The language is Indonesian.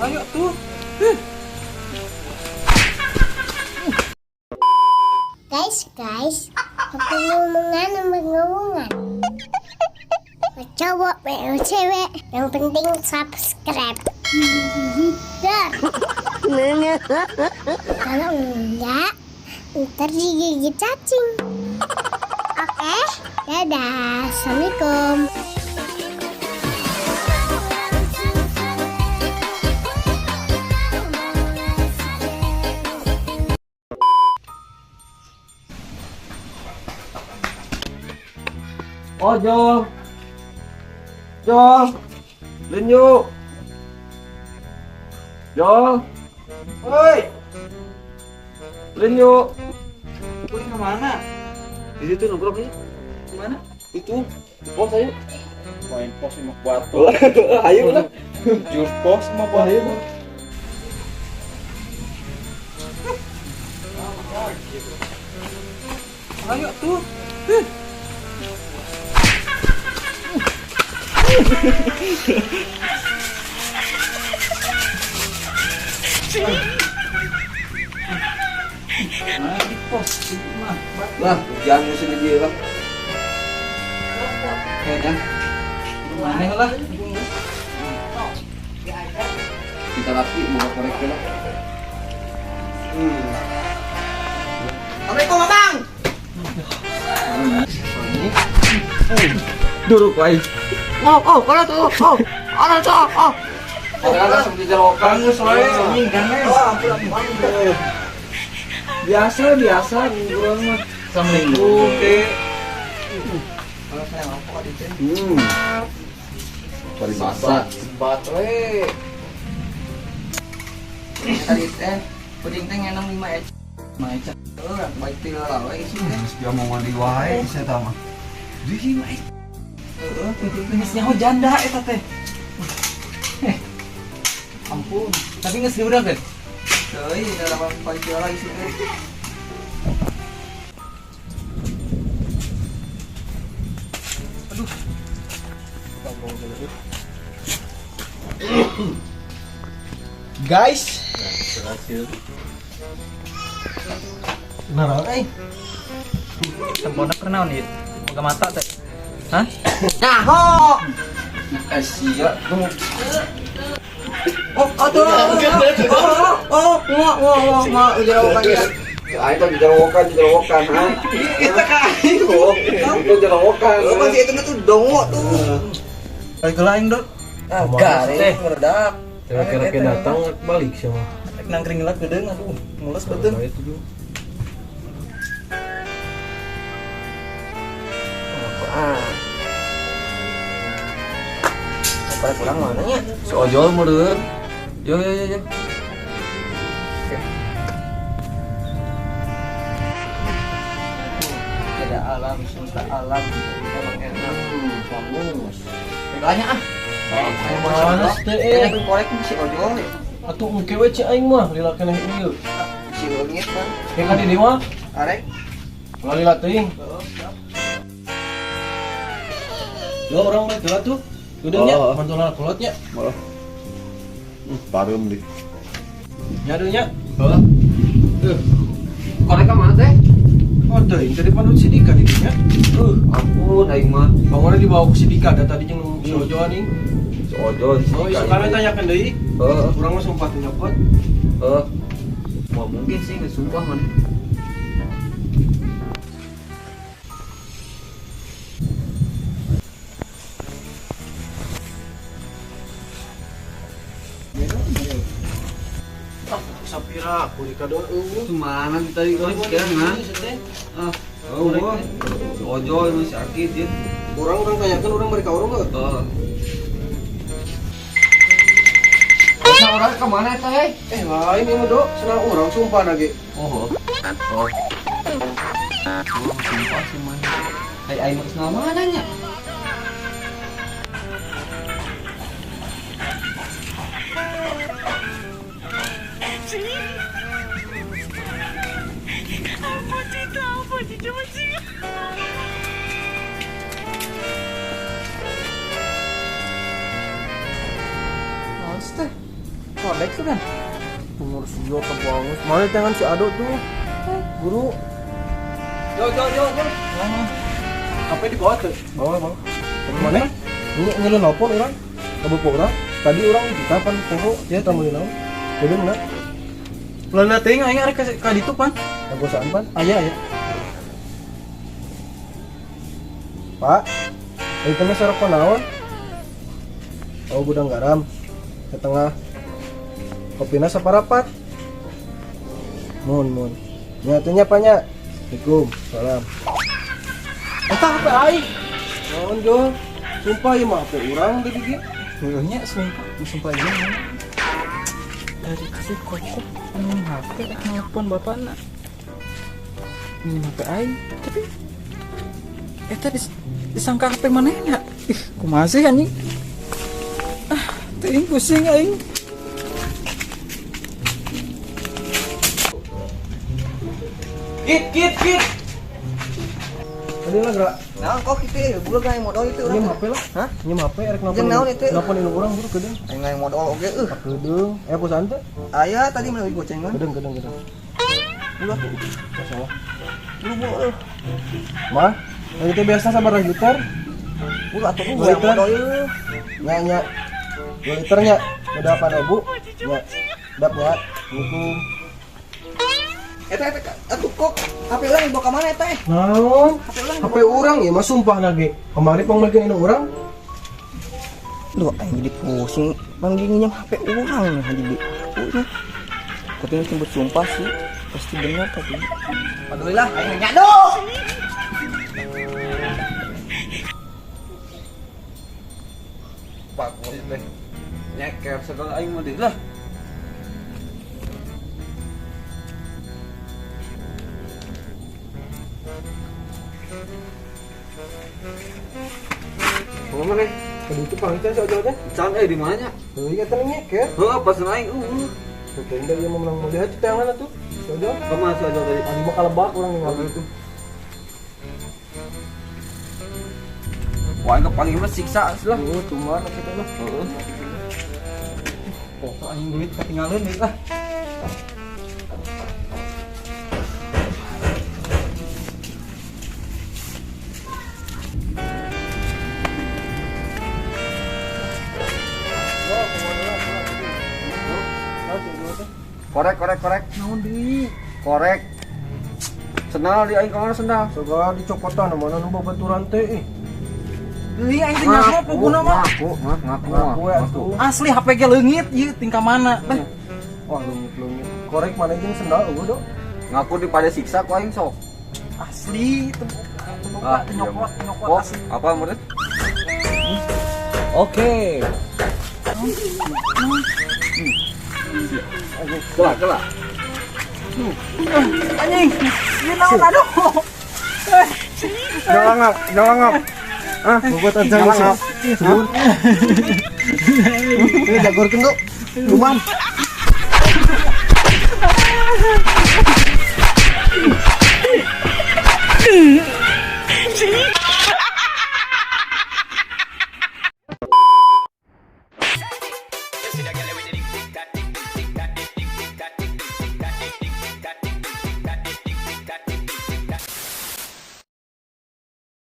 Ayo tuh. Guys, aku ngomongan. Cowok, cewek, yang penting subscribe. Dar. Kalau enggak, ntar digigit cacing. Oke, dadah, assalamualaikum. Oh, Jol, lên yuk. Jol, woi, lên yuk. Woi, kemana? Di situ nongkrong nih. Kemana? Itu, di pos ayo. Main pos sama batu. Ayo lah. Jur pos sama Ayo. batu. Ayo tuh. Di pos itu mah. Lah, jangan musim aja lah. Kayaknya. Aneh lah. Kita rapi mau korek lah. Assalamualaikum, Bang. Duduk baik. Kalau tuh. Ada tuh. Ada seperti jerokan soalnya. Biasa ngurang mah. Assalamualaikum, Dek. Kalau saya apa kok dicen? Dari masak. Baterai. Tadi teh puding teh ngenong 5 ec. Macet. Baik tila lah isu teh. Dia mau mandi wae saya tahu mah. Di sini baik. Ngesnya janda eta teh. Ampun. Tapi nges diurang kan? Teuy dalam pancil lagi sih teh. Aduh. Guys, Berhasil. naon Tempona pernah nih. Buka mata teh. Hah? Sia. Aduh. Jerokan ya. Ayo tuh jerokan, ha. Kita kain. Itu jerokan. Pasti itu tuh dongo tuh. Kayak gelaing, Dok. Garing meledak. kira-kira datang balik sama. Nangkring lah gedeng, aduh, mules betul. Itu dulu. Apa pulang mana nya? Si ojol meureun. Yo. Ada alam semesta alam emang enak. Bagus. Pegangnya ah. Panas teh. Yang korek si ojol. Atuh engke we cai aing mah lila keneh ieu. Si leungit kan. Kayak ka di dieu mah. Arek. Lila teuing. Dua orang bae telat tuh. Udahnya kontrol kulotnya. Parum di. Nyadunya. Korek ka mana teh? Oh, teuing tadi panut si Dika di dinya. Ampun aing mah. Bangunnya dibawa ku si Dika da tadi jeung si Ojo anjing. Si ojol. Oh, isu kami tanyakan deui. Urang mah sumpah teu nyopot. Wah mungkin sih nggak sumpah man. Sapira, Dika doang Kemana kita di sekarang kan? Si ojol masih sakit ya. Orang tanyakan orang mereka orang enggak? Nah orang kemana teh? Lain ini dok, senang orang sumpah lagi. Sumpah sih man. Kayak aing mah mana nya? Apa sih coba sih? Alex tuh kan. Umur si Yo banget. Mana tangan si Ado tuh? Guru. Yo. Apa di bawah tuh? Bawah. Mana? Ini lu nelpon orang. Kabupok orang. Tadi orang di kapan poho dia tamu di naon. Jadi mana? Lana teuing aing arek ka ditu pan. Kagosaan pan? Aya. Pak. Itu mah sareng naon? Oh gudang garam. Ke tengah. Kopina saparapat. Mun. Nyatunya apanya? Assalamualaikum. Salam. Eta HP aing. Naon Jo? Sumpah ieu mah HP urang tadi ge. Heuh nya sumpah ieu. Dari si kokok minum HP nelpon bapakna. Minum HP aing, tapi eta disangka HP manehna. Ih, kumaha sih anjing? Teuing pusing aing. Kit. Tadi lah gerak. Nah, kok kitu bulan kayak modal itu Nyem urang. HP lah. Hah? Nyem HP erek Jeung naon itu? Nelpon indung urang buru kedeung. Aing lain modal oge Kedeung. Perusahaan teh? Aya tadi meuli gocengan. Kedeung. Ulah tuh. Masalah. Lu mau Mah, itu biasa sabar liter. ulah tuh Dua liter. modal ieu. Nya. 2 liternya. Udah apa Bu? Ya. Dap ya. Assalamualaikum. Eta atuh kok HP urang dibawa ka mana eta? Naon? HP HP urang ya mah sumpah lagi. Kemarin pangmalkeun indung urang. Duh, aing jadi pusing. Bang nyam HP urang nih jadi. Tapi mungkin bersumpah sih. Pasti benar tapi. Aduh lah, aing nyado. Pak, teh. Nyeker segala aing mah lah. Oh, mana? Tadi itu pangitnya si Ojo teh. Can di mananya? Heuh ieu teh nyeker. Heuh, pas aing Tenda dia mau menang mulia itu yang mana tuh? Si Ojo. Kemana si Ojo tadi? Adi mau kalebak orang yang ngambil itu. Wah, enggak paling mah siksa lah. Oh, cuman kita lah. Oh, aing duit ketinggalan duit lah. Korek. Naon deui? Korek. Sendal di aing kamana sendal? Segala dicopotan mana nu babaturan teh. Deui aing teh ngaku apa guna mah? Ngaku ya tuh. Asli HP ge leungit ieu tingkah mana? Wah, lungit. Korek mana jeung sendal eueuh do. Ngaku di pada siksa ku aing sok. Asli itu nyokot Oh, asli. apa murid? Oke. Kelak. Anjing, ieu naon aduh. Jangan ngap. Buat aja ngap. Ini jagorkeun tuh. Luman.